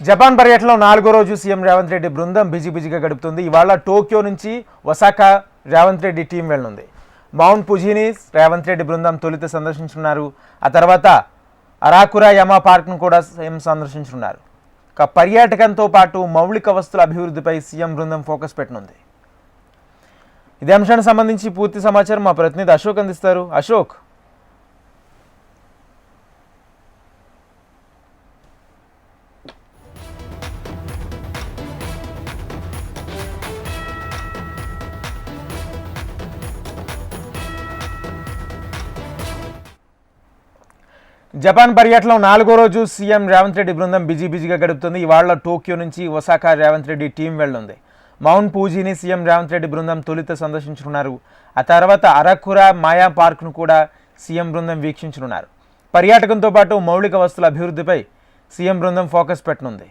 Japan పర్యటనలో 4వ రోజు సీఎం రేవంత్ రెడ్డి బృందం బిజీగా గడుపుతుంది. ఇవాళ టోక్యో నుంచి ఒసాకా రేవంత్ రెడ్డి టీం వెళ్ళనుంది. మౌంట్ ఫుజీని రేవంత్ రెడ్డి బృందం తొలుత సందర్శించున్నారు. ఆ తర్వాత అరాకురా యమా పార్క్ను కూడా సీఎం సందర్శించనున్నారు. పర్యాటకంతో పాటు మౌలిక వస్తువుల అభివృద్ధిపై సీఎం బృందం ఫోకస్ పెట్టనుంది. ఇదే అంశానికి సంబంధించి పూర్తి సమాచారం మా ప్రతినిధి అశోక్ అందిస్తారు. అశోక్, జపాన్ పర్యటనలో 4వ రోజు సీఎం రేవంత్ రెడ్డి బృందం బిజీగా గడుపుతుంది. ఇవాళ టోక్యో నుంచి ఒసాకా రేవంత్ రెడ్డి టీం వెళ్ళనుంది. మౌంట్ ఫూజీని సీఎం రేవంత్ రెడ్డి బృందం తొలుత సందర్శించనున్నారు. ఆ తర్వాత అరకురా మాయా పార్క్ను కూడా సీఎం బృందం వీక్షించనున్నారు. పర్యాటకంతో పాటు మౌలిక వస్తువుల అభివృద్ధిపై సీఎం బృందం ఫోకస్ పెట్టనుంది.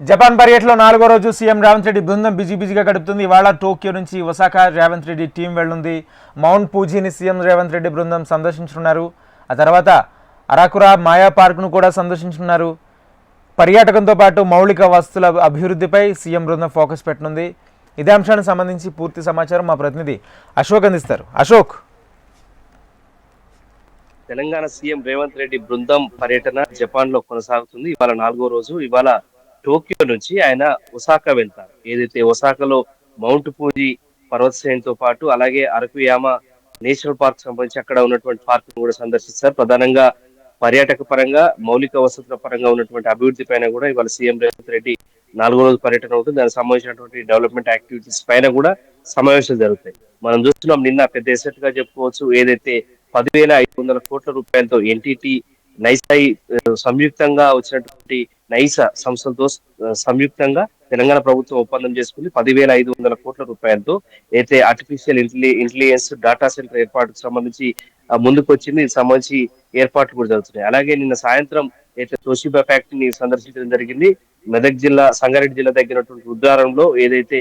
జపాన్ పర్యటనలో 4వ రోజు సీఎం రేవంత్ రెడ్డి బృందం బిజీగా గడుపుతుంది. ఇవాళ టోక్యో నుంచి ఒసాకా రేవంత్ రెడ్డి టీం వెళ్ళనుంది. మౌంట్ ఫూజీని సీఎం రేవంత్ రెడ్డి బృందం సందర్శించనున్నారు. ఆ తర్వాత అరాకురా మాయా పార్క్ను కూడా సందర్శించనున్నారు. పర్యాటకంతో పాటు మౌలిక వస్తువుల అభివృద్ధిపై సీఎం బృందం ఫోకస్ పెట్టనుంది. ఇదే అంశానికి సంబంధించి పూర్తి సమాచారం మా ప్రతినిధి అశోక్ అందిస్తారు. అశోక్, తెలంగాణ సీఎం రేవంత్ రెడ్డి బృందం పర్యటన జపాన్ లో కొనసాగుతుంది. ఇవాళ 4వ రోజు. ఇవాళ టోక్యో నుంచి ఆయన ఒసాకా వెళ్తారు. ఏదైతే ఒసాకాలో మౌంట్ ఫూజీ పర్వత శ్రేణితో పాటు అలాగే అరకుయామ నేషనల్ పార్క్ సంబంధించి అక్కడ ఉన్నటువంటి పార్క్ కూడా సందర్శిస్తారు. ప్రధానంగా పర్యాటక పరంగా మౌలిక వసతుల పరంగా ఉన్నటువంటి అభివృద్ధి పైన కూడా ఇవాళ సీఎం రేవంత్ రెడ్డి 4వ రోజు పర్యటన ఉంటుంది. దానికి సంబంధించినటువంటి డెవలప్మెంట్ యాక్టివిటీస్ పైన కూడా సమావేశాలు జరుగుతాయి. మనం చూస్తున్నాం, నిన్న పెద్ద ఎసెట్ గా చెప్పుకోవచ్చు. ఏదైతే 10,500 కోట్ల రూపాయలతో ఎన్టీటీ నైసాయి సంయుక్తంగా వచ్చినటువంటి నైసా సంస్థలతో సంయుక్తంగా తెలంగాణ ప్రభుత్వం ఒప్పందం చేసుకుని 10,500 కోట్ల రూపాయలతో అయితే ఆర్టిఫిషియల్ ఇంటెలిజెన్స్ డేటా సెంటర్ ఏర్పాటుకు సంబంధించి ముందుకు వచ్చింది. దీనికి సంబంధించి ఏర్పాట్లు కూడా జరుగుతున్నాయి. అలాగే నిన్న సాయంత్రం అయితే తోషిబా ఫ్యాక్టరీని సందర్శించడం జరిగింది. మెదక్ జిల్లా, సంగారెడ్డి జిల్లా దగ్గరటువంటి రుద్రారంలో ఏదైతే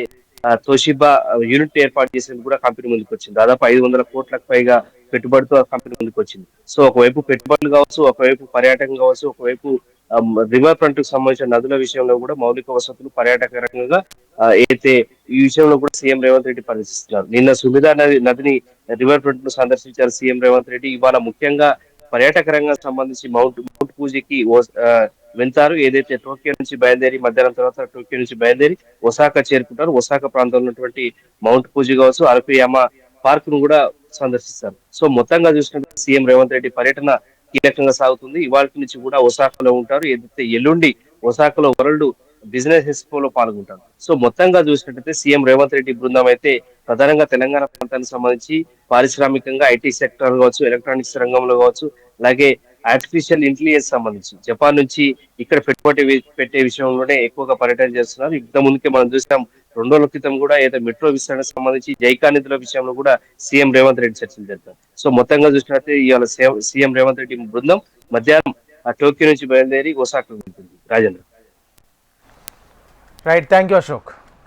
తోషిబా యూనిట్ ఏర్పాటు చేసేందుకు కూడా కంపెనీ ముందుకు వచ్చింది. దాదాపు 500 కోట్లకు పైగా పెట్టుబడితో ఆ కంపెనీ ముందుకు వచ్చింది. సో ఒకవైపు పెట్టుబడులు కావచ్చు, ఒకవైపు పర్యాటకం కావచ్చు, ఒకవైపు రివర్ ఫ్రంట్ కు సంబంధించిన నదుల విషయంలో కూడా మౌలిక వసతులు పర్యాటక రంగంగా అయితే ఈ విషయంలో కూడా సీఎం రేవంత్ రెడ్డి పరిశీలిస్తున్నారు. నిన్న సుమిదా నదిని రివర్ ఫ్రంట్ ను సందర్శించారు సీఎం రేవంత్ రెడ్డి. ఇవాళ ముఖ్యంగా పర్యాటక రంగానికి సంబంధించి మౌంట్ ఫూజీకి వెళ్తారు. ఏదైతే టోక్యో నుంచి బయలుదేరి మధ్యాహ్నం తర్వాత టోక్యో నుంచి బయలుదేరి ఒసాకా చేరుకుంటారు. ఒసాకా ప్రాంతంలో ఉన్నటువంటి మౌంట్ ఫూజీ కావచ్చు, అరకుయామ పార్క్ ను కూడా సందర్శిస్తారు. సో మొత్తంగా చూసినట్టు సీఎం రేవంత్ రెడ్డి పర్యటన కీలకంగా సాగుతుంది. ఇవాళ నుంచి కూడా ఒసాకాలో ఉంటారు. ఏదైతే ఎల్లుండి ఒసాకాలో వరల్డ్ బిజినెస్ ఎక్స్పోలో పాల్గొంటారు. సో మొత్తంగా చూసినట్టయితే సీఎం రేవంత్ రెడ్డి బృందం అయితే ప్రధానంగా తెలంగాణ ప్రాంతానికి సంబంధించి పారిశ్రామికంగా ఐటీ సెక్టర్ కావచ్చు, ఎలక్ట్రానిక్స్ రంగంలో కావచ్చు, అలాగే ఆర్టిఫిషియల్ ఇంటెలిజెన్స్ సంబంధించి జపాన్ నుంచి ఇక్కడ పెట్టుబడి పెట్టే విషయంలోనే ఎక్కువగా పర్యటన చేస్తున్నారు. ఇంత ముందుకే మనం చూసాం, 2 రోజుల క్రితం కూడా ఏదో మెట్రో విస్తరణకు సంబంధించి జైకా నిధుల విషయంలో కూడా సీఎం రేవంత్ రెడ్డి చర్చలు జరుపుతారు. సో మొత్తంగా చూసినట్లయితే ఇవాళ సీఎం రేవంత్ రెడ్డి బృందం మధ్యాహ్నం టోక్యో నుంచి బయలుదేరి ఒసాకా వెళ్తుంది. Rajendra. Right, thank you Ashok.